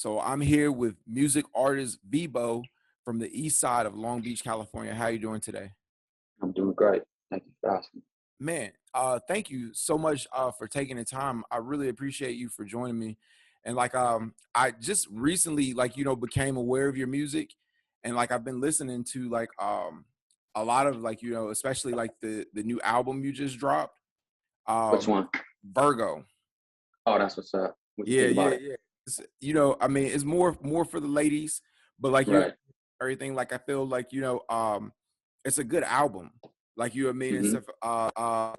So I'm here with music artist VBO from the east side of Long Beach, California. How are you doing today? I'm doing great. Thank you for asking. Man, thank you so much for taking the time. I really appreciate you for joining me. And I just recently became aware of your music, and I've been listening to a lot of especially like the new album you just dropped, Which um one? Virgo. Oh, that's what's up. What you Yeah, think yeah, about it? yeah. I mean, it's more for the ladies, but Right. everything. I feel it's a good album. I mean, and hmm stuff.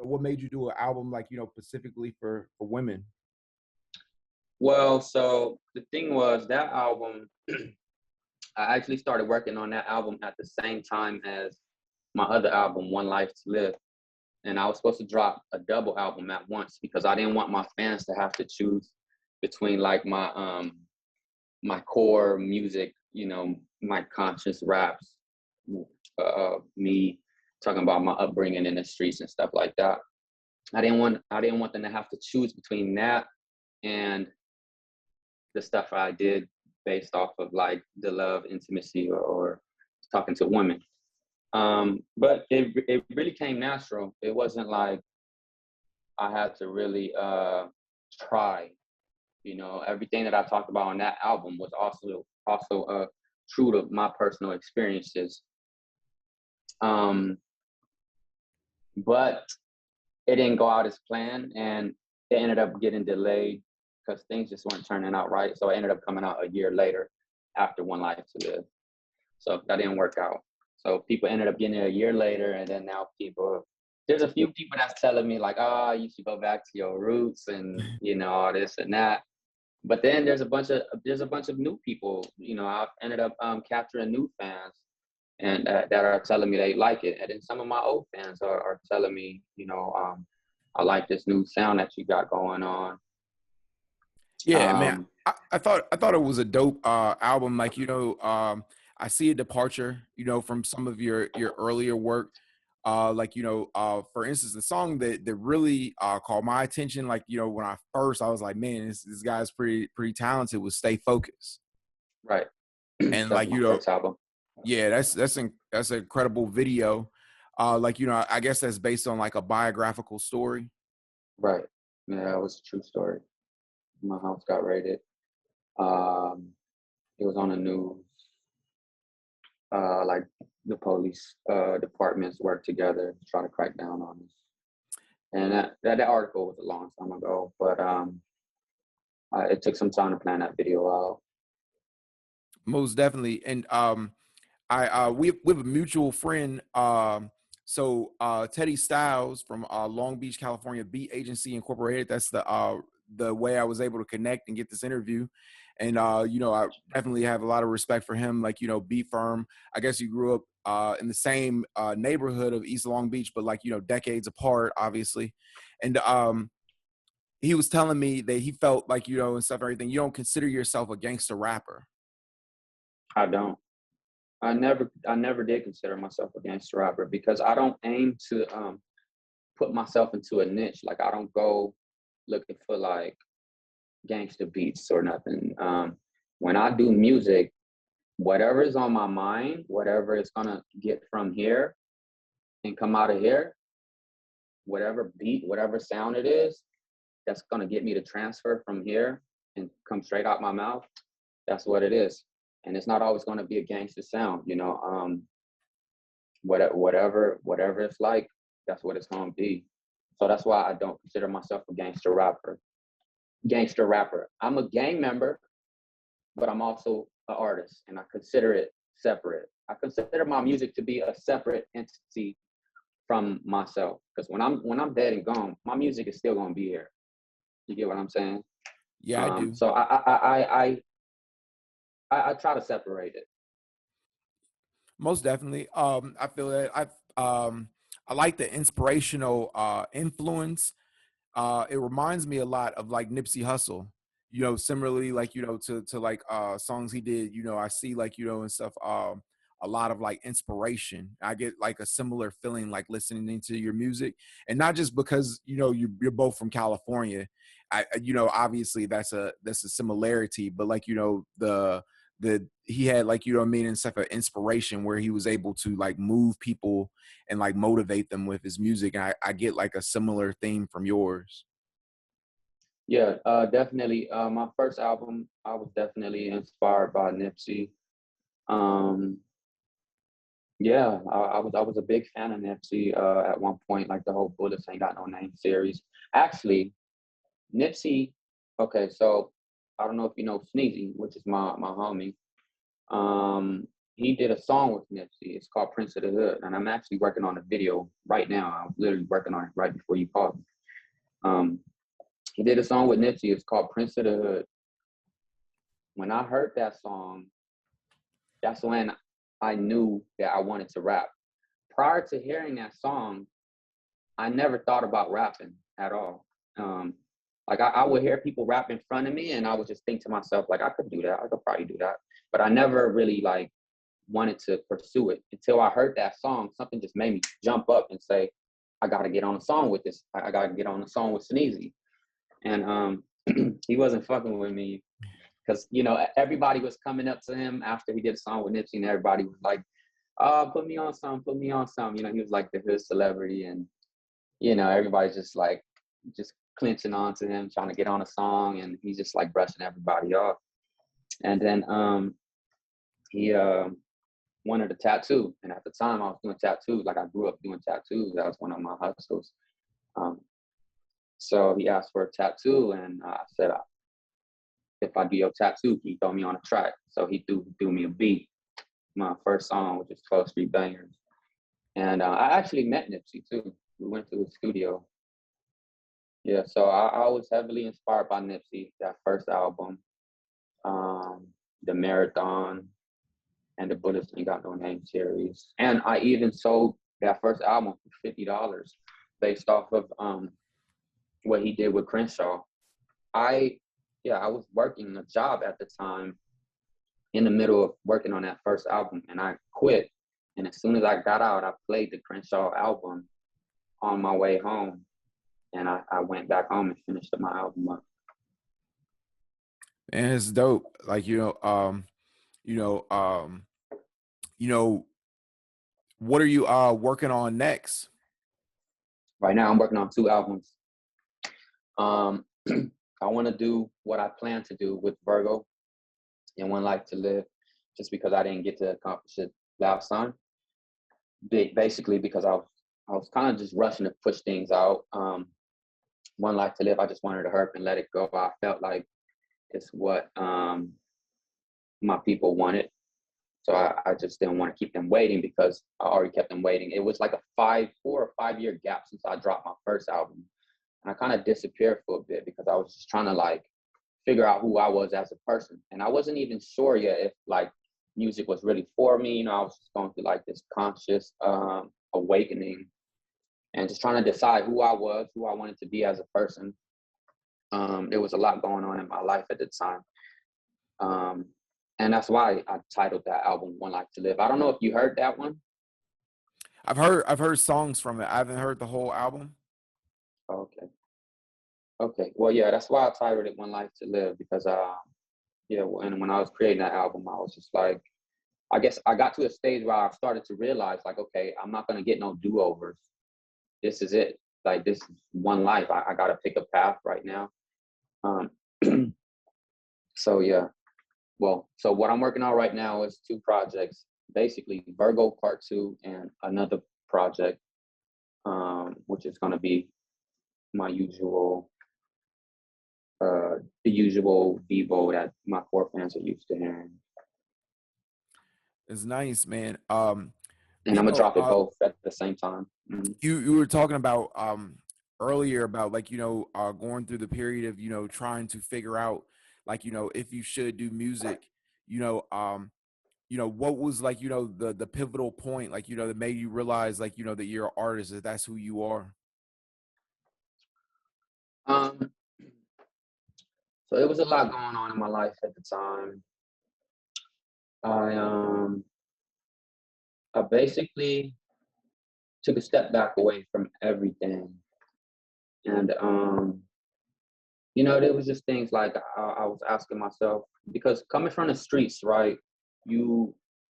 What made you do an album specifically for women? Well, so the thing was that album, I actually started working on that album at the same time as my other album, One Life to Live. And I was supposed to drop a double album at once because I didn't want my fans to have to choose between like my core music, my conscious raps, me talking about my upbringing in the streets and stuff like that. I didn't want them to have to choose between that and the stuff I did based off of like the love, intimacy, or talking to women. But it really came natural. It wasn't like I had to really try. Everything that I talked about on that album was also true to my personal experiences. Um, but it didn't go out as planned, and it ended up getting delayed because things just weren't turning out right. So it ended up coming out a year later after One Life to Live. So that didn't work out. So people ended up getting it a year later, and then now there's a few people that's telling me like, oh, you should go back to your roots and all this and that. But then there's a bunch of new people. I've ended up capturing new fans, and that are telling me they like it. And then some of my old fans are telling me, I like this new sound that you got going on. Yeah, man. Um, I thought it was a dope album. I see a departure, from some of your earlier work. For instance, the song that really caught my attention, when I was like, man, this guy's pretty talented, was Stay Focused. right. And That's my first album. yeah, that's an incredible video. I guess that's based on like a biographical story. Right. Yeah, that was a true story. My house got raided. Um, it was on the news. Like the police departments work together to try to crack down on us. And that article was a long time ago, but it took some time to plan that video out. Most definitely. And we have a mutual friend. Teddy Styles from Long Beach, California, Beat Agency Incorporated. That's the way I was able to connect and get this interview. And I definitely have a lot of respect for him. Beat Firm. I guess you grew up in the same neighborhood of East Long Beach, but decades apart, obviously. And he was telling me that he felt and stuff, everything. You don't consider yourself a gangster rapper. I don't. I never did consider myself a gangster rapper because I don't aim to put myself into a niche. Like I don't go looking for like gangster beats or nothing. When I do music, whatever is on my mind, whatever is gonna get from here and come out of here, whatever beat, whatever sound it is, that's gonna get me to transfer from here and come straight out my mouth, that's what it is. And it's not always gonna be a gangster sound, whatever it's like, that's what it's gonna be. So that's why I don't consider myself a gangster rapper. I'm a gang member, but I'm also an artist, and I consider it separate. I consider my music to be a separate entity from myself, because when I'm dead and gone, my music is still gonna be here. You get what I'm saying? Yeah, I do. So I try to separate it. Most definitely. I feel that I like the inspirational influence. It reminds me a lot of like Nipsey Hussle. Similarly, to songs he did. I see and stuff. A lot of like inspiration. I get like a similar feeling like listening to your music, and not just because you're both from California. you know, obviously that's a similarity, but like, you know, the he had, like, you know what I mean, and stuff, an inspiration where he was able to like move people and like motivate them with his music. And I get like a similar theme from yours. Yeah, definitely. My first album, I was definitely inspired by Nipsey. Um, yeah, I was a big fan of Nipsey at one point, like the whole Bullets Ain't Got No Name series. Actually, Nipsey. Okay, so I don't know if you know Sneezy, which is my homie. Um, he did a song with Nipsey. It's called Prince of the Hood, and I'm actually working on a video right now. I was literally working on it right before you called me. Um, he did a song with Nipsey. It's called Prince of the Hood. When I heard that song, that's when I knew that I wanted to rap. Prior to hearing that song, I never thought about rapping at all. Um, like I would hear people rap in front of me, and I would just think to myself, like, I could do that. I could probably do that. But I never really like wanted to pursue it until I heard that song. Something just made me jump up and say, I got to get on a song with this. I got to get on a song with Sneezy. And he wasn't fucking with me because, you know, everybody was coming up to him after he did a song with Nipsey, and everybody was like, put me on some, put me on some. You know, he was like the hood celebrity, and, you know, everybody's just like, just clinching on to him, trying to get on a song, and he's just like brushing everybody off. And then he wanted a tattoo. And at the time I was doing tattoos, like I grew up doing tattoos. That was one of my hustles. Um, so he asked for a tattoo, and I said, if I do your tattoo, he throw me on a track. So he threw me a beat, my first song, which is 12th Street Bangers. And I actually met Nipsey too. We went to his studio. Yeah, so I was heavily inspired by Nipsey, that first album, the Marathon, and the Bullets Ain't Got No Name series. And I even sold that first album for $50 based off of what he did with Crenshaw. I was working a job at the time in the middle of working on that first album, and I quit. And as soon as I got out, I played the Crenshaw album on my way home, and I went back home and finished my album up. And it's dope. Like, you know, you know, what are you working on next? Right now, I'm working on 2 albums. Um, I want to do what I plan to do with Virgo and One Life to Live, just because I didn't get to accomplish it last time. Basically, because I was kind of just rushing to push things out. One Life to Live, I just wanted to hurry and let it go. I felt like it's what my people wanted. So I just didn't want to keep them waiting because I already kept them waiting. It was like a 4 or 5 year gap since I dropped my first album. And I kind of disappeared for a bit because I was just trying to like figure out who I was as a person. And I wasn't even sure yet if like music was really for me. You know, I was just going through like this conscious awakening and just trying to decide who I was, who I wanted to be as a person. There was a lot going on in my life at the time. And that's why I titled that album One Life to Live. I don't know if you heard that one. I've heard songs from it. I haven't heard the whole album. Okay. Okay. Well, yeah, that's why I titled it One Life to Live, because yeah, and when I was creating that album, I was just like, I guess I got to a stage where I started to realize like, okay, I'm not gonna get no do-overs. This is it. Like this is one life. I gotta pick a path right now. Um so yeah. Well, so what I'm working on right now is 2 projects, basically Virgo Part 2 and another project, which is gonna be my usual the usual VBO that my core fans are used to hearing. It's nice, man. And I'm gonna Bebo, drop it both at the same time. you were talking about earlier about like, going through the period of, trying to figure out like, if you should do music, you know, what was like, the pivotal point, like, that made you realize like, that you're an artist, that that's who you are. Um, so it was a lot going on in my life at the time. I I basically took a step back away from everything, and there was just things like I was asking myself, because coming from the streets, right, you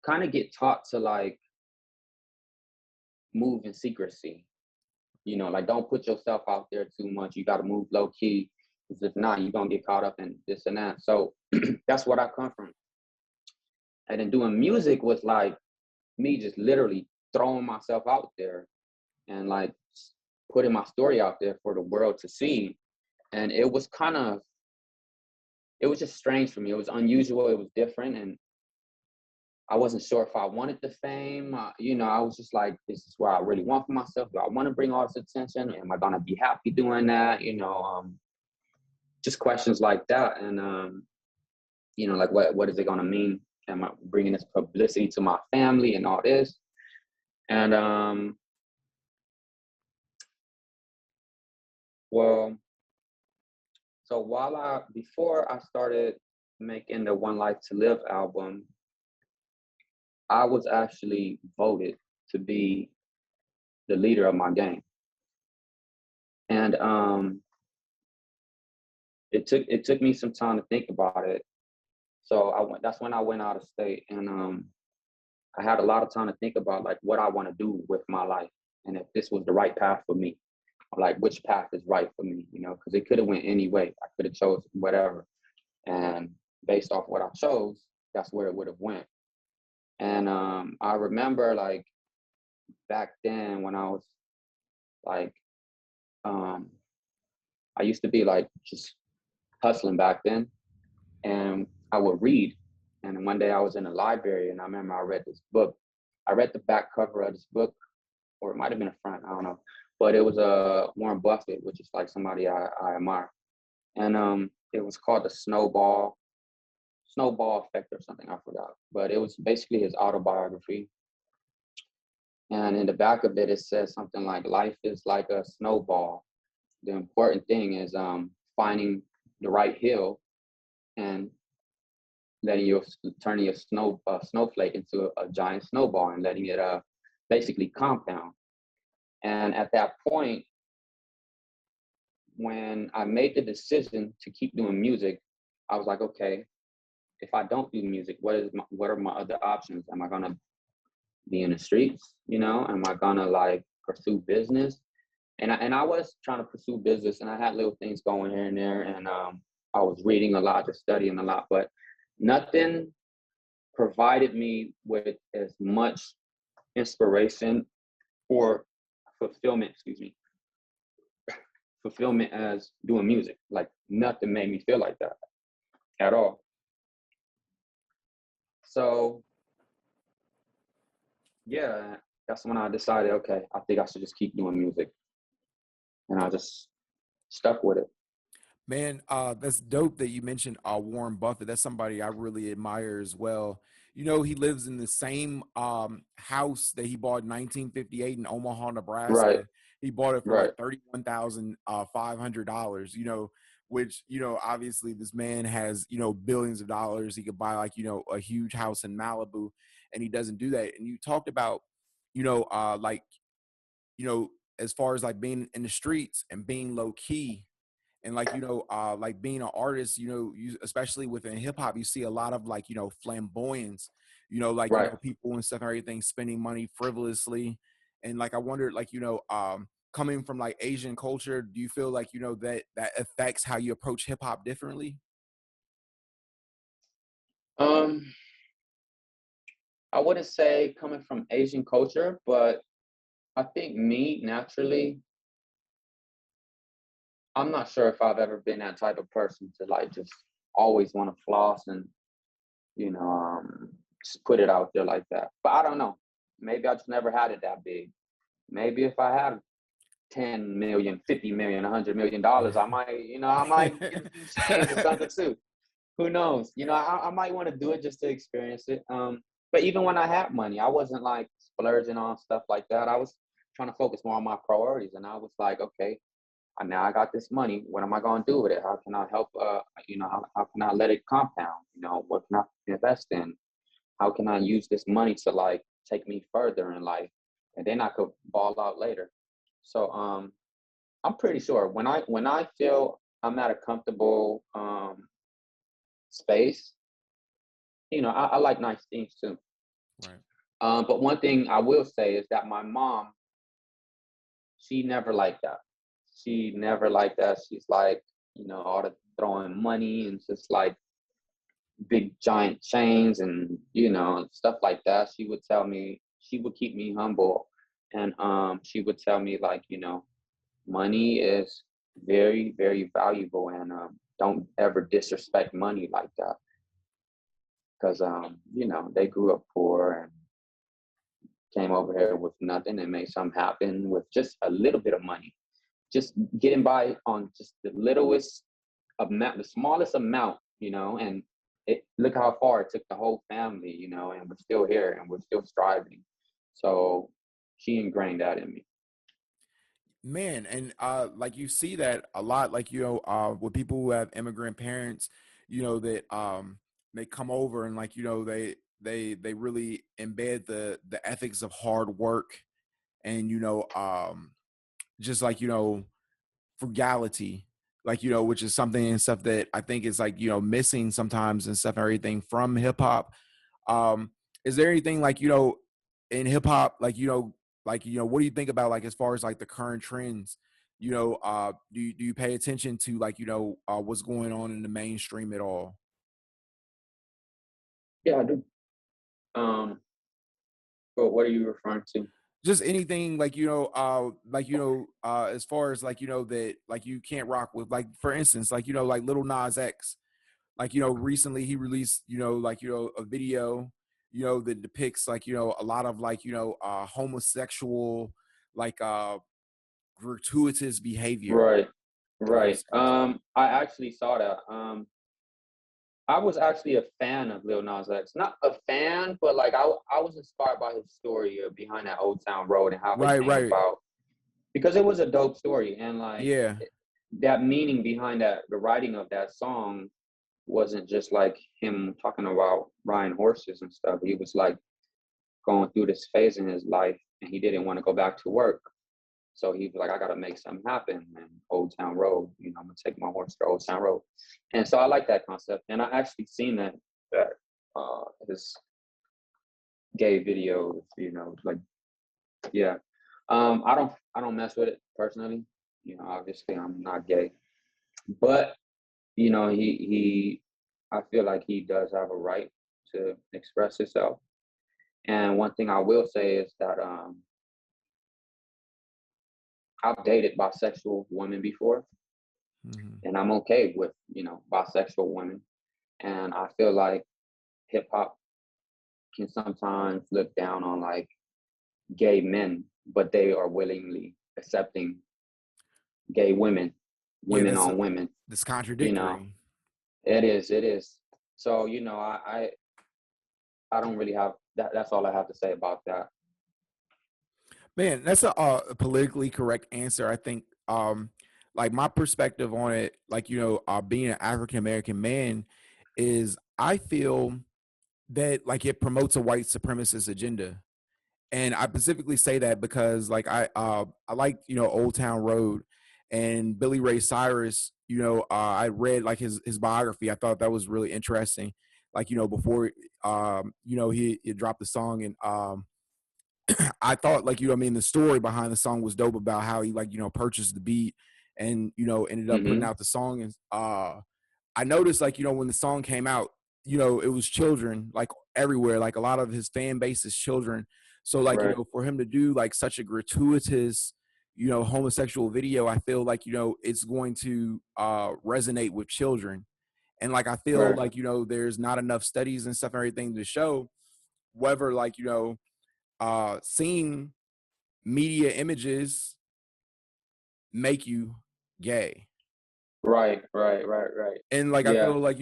kind of get taught to like move in secrecy. Like don't put yourself out there too much. You got to move low key, because if not, you're gonna get caught up in this and that. So that's what I come from. And then doing music was like me just literally throwing myself out there and like putting my story out there for the world to see. And it was just strange for me. It was unusual. It was different. And I wasn't sure if I wanted the fame. I was just like, this is what I really want for myself. Do I want to bring all this attention? Am I going to be happy doing that? Just questions like that. And, like, what is it going to mean? Am I bringing this publicity to my family and all this? And, well, so before I started making the One Life to Live album, I was actually voted to be the leader of my gang. And it took me some time to think about it. So that's when I went out of state, and I had a lot of time to think about like what I want to do with my life, and if this was the right path for me, or like which path is right for me, because it could have went any way. I could have chose whatever, and based off what I chose, that's where it would have went. And I remember like back then when I was like, I used to be like just hustling back then, and I would read. And one day I was in a library, and I remember I read this book. I read the back cover of this book, or it might have been a front, I don't know. But it was Warren Buffett, which is like somebody I admire. And it was called the Snowball Effect or something, I forgot. But it was basically his autobiography. And in the back of it, it says something like, life is like a snowball. The important thing is finding the right hill and turning your snowflake into a giant snowball and letting it basically compound. And at that point, when I made the decision to keep doing music, I was like, okay, if I don't do music, what are my other options? Am I gonna be in the streets? Am I gonna like pursue business? And I was trying to pursue business, and I had little things going here and there, and I was reading a lot, just studying a lot, but nothing provided me with as much inspiration or fulfillment as doing music. Like nothing made me feel like that at all. So yeah, that's when I decided, okay, I think I should just keep doing music. And I just stuck with it. Man, that's dope that you mentioned Warren Buffett. That's somebody I really admire as well. He lives in the same house that he bought in 1958 in Omaha, Right, Nebraska. He bought it for right, like $31,500. Which obviously this man has billions of dollars. He could buy like a huge house in Malibu, and he doesn't do that. And you talked about like as far as like being in the streets and being low key. And like like being an artist, you especially within hip hop, you see a lot of like flamboyance, like right. people and stuff and everything spending money frivolously. And like I wondered, like coming from like Asian culture, do you feel like that affects how you approach hip hop differently? Um, I wouldn't say coming from Asian culture, but I think me naturally, I'm not sure if I've ever been that type of person to like just always want to floss and just put it out there like that. But I don't know. Maybe I just never had it that big. Maybe if I had 10 million, 50 million, $100 million, I might get a few chains or something too. Who knows? I might want to do it just to experience it. But even when I had money, I wasn't like splurging on stuff like that. I was trying to focus more on my priorities, and I was like, okay, now I got this money. What am I going to do with it? How can I help? How can I let it compound? What can I invest in? How can I use this money to like take me further in life, and then I could ball out later. So I'm pretty sure when I feel I'm at a comfortable space. I like nice things too. Right. But one thing I will say is that my mom, she never liked that. She never liked that. She's like, all the throwing money and just like big giant chains and stuff like that. She would tell me, she would keep me humble, and she would tell me like, money is very, very valuable, and don't ever disrespect money like that, because they grew up poor and came over here with nothing and made something happen with just a little bit of money, just getting by on just the littlest amount, the smallest amount, and look how far it took the whole family, and we're still here and we're still striving. So she ingrained that in me. Man, and like you see that a lot, like with people who have immigrant parents, that they come over and like they really embed the ethics of hard work and just like frugality, like which is something and stuff that I think is like missing sometimes and stuff and everything from hip hop. um is there anything like in hip hop, like what do you think about, like, as far as like the current trends? Do you pay attention to, like, what's going on in the mainstream at all? Yeah, I do. Um, but what are you referring to? Just anything, like as far as like that, like you can't rock with, like, for instance, like like Little Nas X, like recently he released like a video that depicts like a lot of like homosexual, like gratuitous behavior Right, throughout right. his content. I actually saw that. I was actually a fan of Lil Nas X. Not a fan, but like I was inspired by his story behind that Old Town Road and how it Right, came right. about, because it was a dope story, and like Yeah. that meaning behind that, the writing of that song wasn't just like him talking about riding horses and stuff. He was like going through this phase in his life, and he didn't want to go back to work. So he was like, I gotta make something happen. And Old Town Road, I'm gonna take my horse to Old Town Road. And so I like that concept. And I actually seen that his gay videos, like, yeah. I don't mess with it personally. Obviously I'm not gay. But, he I feel like he does have a right to express himself. And one thing I will say is that I've dated bisexual women before, Hmm. and I'm okay with, bisexual women. And I feel like hip hop can sometimes look down on like gay men, but they are willingly accepting gay women, Yeah, women on women. that's You know, contradictory. it is. So, I don't really have that. That's all I have to say about that. Man, that's a politically correct answer, I think. Like, my perspective on it, like being an African American man, is I feel that like it promotes a white supremacist agenda. And I specifically say that because like I like Old Town Road and Billy Ray Cyrus. I read like his biography. I thought that was really interesting. Like before he dropped the song, and I thought, like the story behind the song was dope about how he, like purchased the beat and ended up putting Hmm. out the song. And I noticed, like when the song came out, it was children like everywhere. Like a lot of his fan base is children. So like Right, for him to do like such a gratuitous homosexual video, I feel like it's going to resonate with children. And like I feel right, like there's not enough studies and stuff and everything to show whether, like seeing media images make you gay. right. And like I Yeah, feel like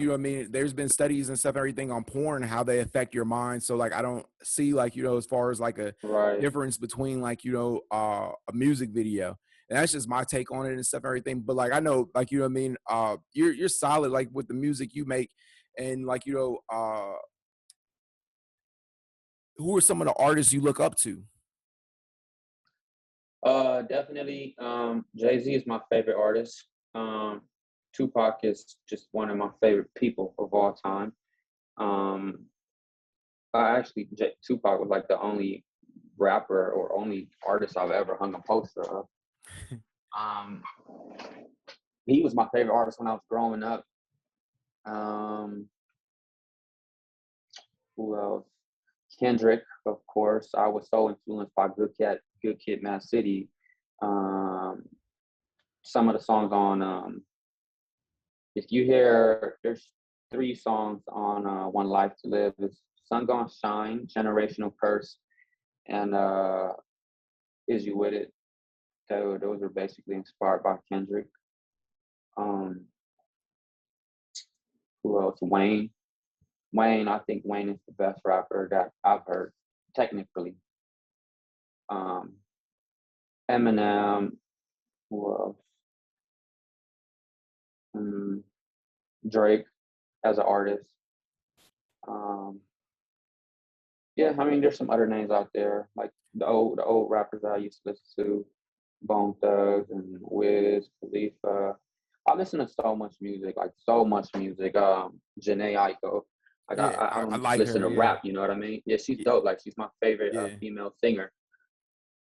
there's been studies and stuff and everything on porn, how they affect your mind. So like I don't see, like as far as like a right. difference between like a music video. And that's just my take on it and stuff and everything. But like I know, like you're solid like with the music you make. And like who are some of the artists you look up to? Definitely. Jay-Z is my favorite artist. Um, Tupac is just one of my favorite people of all time. Um, Tupac was like the only rapper or only artist I've ever hung a poster of. Um, he was my favorite artist when I was growing up. Um, who else? Kendrick, of course. I was so influenced by Good Kid, Mad City. Um, some of the songs on if you hear, there's 3 songs on One Life to Live. It's Sun Gonna Shine, Generational Curse, and Is You With It. Those are basically inspired by Kendrick. Um, who else? Wayne. I think Wayne is the best rapper that I've heard, technically. Um, Eminem. Who else? Drake as an artist. Um, yeah, I mean, there's some other names out there, like the old rappers that I used to listen to, Bone Thugs and Wiz, Khalifa. I listen to so much music, like so much music. Janae Aiko, like Yeah, I I don't just like listen her. to Yeah, rap, you know what I mean? Yeah, she's yeah, dope. Like she's my favorite yeah. female singer.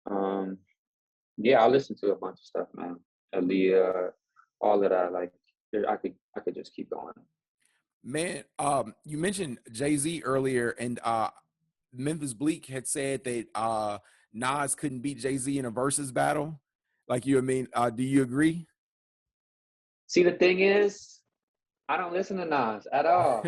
Um, yeah, I listen to a bunch of stuff, man. Aaliyah, all of that. Like I could just keep going. Man, you mentioned Jay-Z earlier, and Memphis Bleak had said that Nas couldn't beat Jay-Z in a versus battle. Like you, I mean, do you agree? See, the thing is, I don't listen to Nas at all.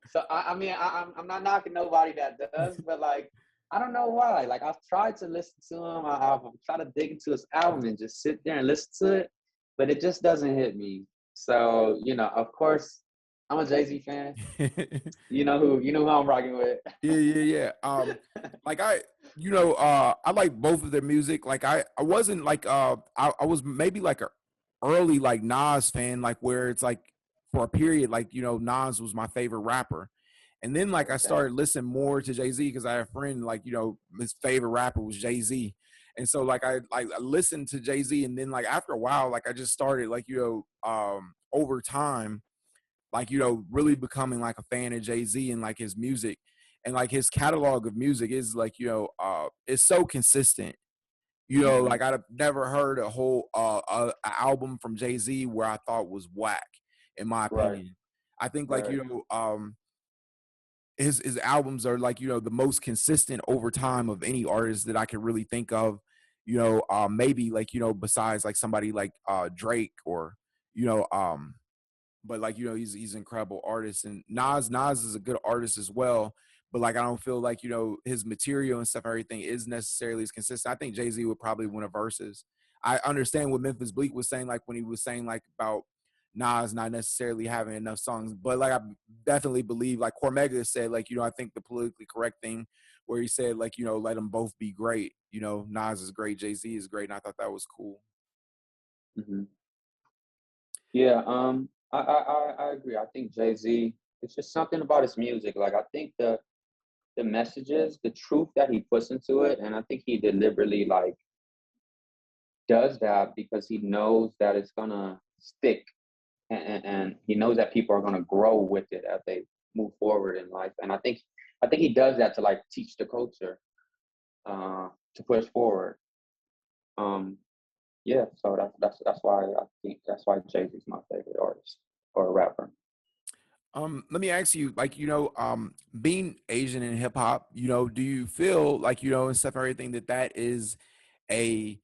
So I mean, I'm not knocking nobody that does, but like, I don't know why. Like, I've tried to listen to him. I've tried to dig into his album and just sit there and listen to it, but it just doesn't hit me. So of course, I'm a Jay-Z fan. You know who I'm rocking with. Yeah, yeah, yeah. Like I like both of their music. Like I wasn't like I was maybe like a early like Nas fan, like where it's like for a period, like Nas was my favorite rapper. And then like I Okay. started listening more to Jay-Z because I had a friend like, his favorite rapper was Jay-Z. And so like I listened to Jay-Z, and then like after a while, like I just started like, over time, like really becoming like a fan of Jay-Z and like his music, and like his catalog of music is like it's so consistent. Hmm. Like I've never heard a whole album from Jay-Z where I thought was whack, in my Right. opinion. I think like Right. his albums are like the most consistent over time of any artist that I can really think of. Maybe like besides like somebody like Drake, or you know but like he's an incredible artist, and Nas is a good artist as well, but like I don't feel like his material and stuff, everything is necessarily as consistent. I think Jay-Z would probably win a versus. I understand what Memphis Bleak was saying, like when he was saying like about Nas not necessarily having enough songs, but like I definitely believe, like Cormega said, like I think the politically correct thing where he said like let them both be great. Nas is great, Jay-Z is great, and I thought that was cool. Hmm. Yeah. I agree. I think Jay-Z. It's just something about his music. Like I think the messages, the truth that he puts into it, and I think he deliberately like does that because he knows that it's gonna stick, and he knows that people are gonna grow with it as they move forward in life. And I think he does that to like teach the culture, to push forward. Um, yeah, so that's why I think that's why Jay-Z's my favorite artist or rapper. Let me ask you, like, being Asian in hip hop, do you feel like, and stuff, and everything, that is a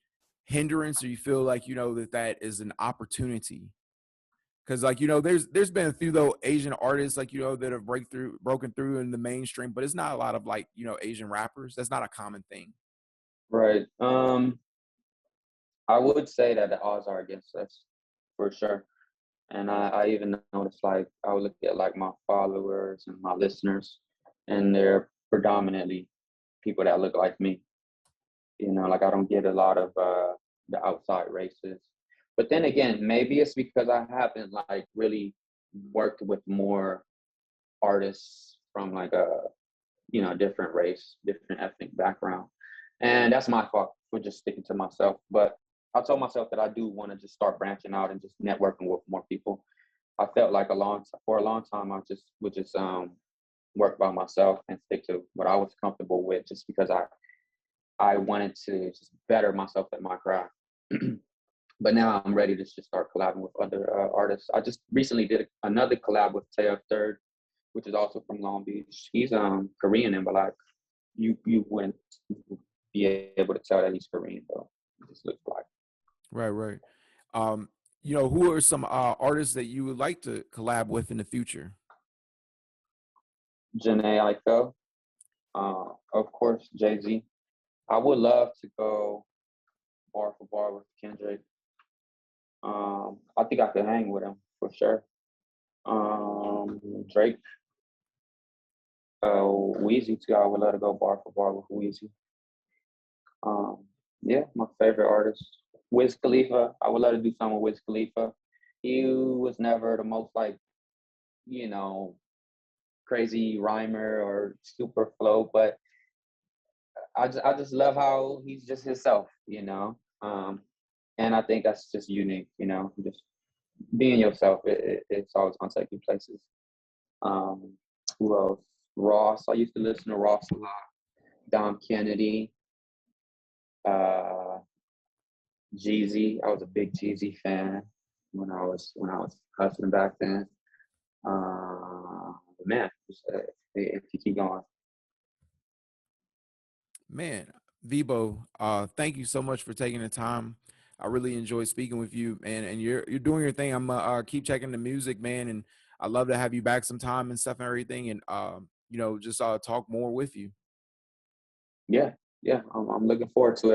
hindrance, or you feel like, that is an opportunity? Because like, there's been a few though Asian artists like, that have broken through in the mainstream, but it's not a lot of like, Asian rappers. That's not a common thing. Right. I would say that the odds are against us for sure. And I even noticed, like, I would look at like my followers and my listeners, and they're predominantly people that look like me. Like I don't get a lot of the outside races. But then again, maybe it's because I haven't like really worked with more artists from like a different race, different ethnic background. And that's my fault for just sticking to myself. But I told myself that I do want to just start branching out and just networking with more people. I felt like for a long time I just would just work by myself and stick to what I was comfortable with, just because I wanted to just better myself at my craft. But now I'm ready to just start collabing with other artists. I just recently did another collab with Taeyuk Third, which is also from Long Beach. He's Korean, and but like you wouldn't be able to tell that he's Korean though. He just looks like Right, right. Um, who are some artists that you would like to collab with in the future? Janae Aiko. Of course, Jay-Z. I would love to go bar for bar with Kendrick. I think I could hang with him for sure. Drake, Weezy too. I would love to go bar for bar with Weezy. Um, yeah, my favorite artist, Wiz Khalifa. I would love to do something with Wiz Khalifa. He was never the most like, you know, crazy rhymer or super flow, but I just love how he's just himself, you know. And I think that's just unique, you know, just being yourself. It's always gonna take you places. Um, who else? Ross. I used to listen to Ross a lot. Dom Kennedy, uh, Jeezy. I was a big Jeezy fan when I was hustling back then. Man, if you keep going. Man, Vibo, thank you so much for taking the time. I really enjoyed speaking with you, man. And you're doing your thing. I'm keep checking the music, man, and I love to have you back sometime and stuff and everything, and just talk more with you. Yeah, yeah, I'm looking forward to it.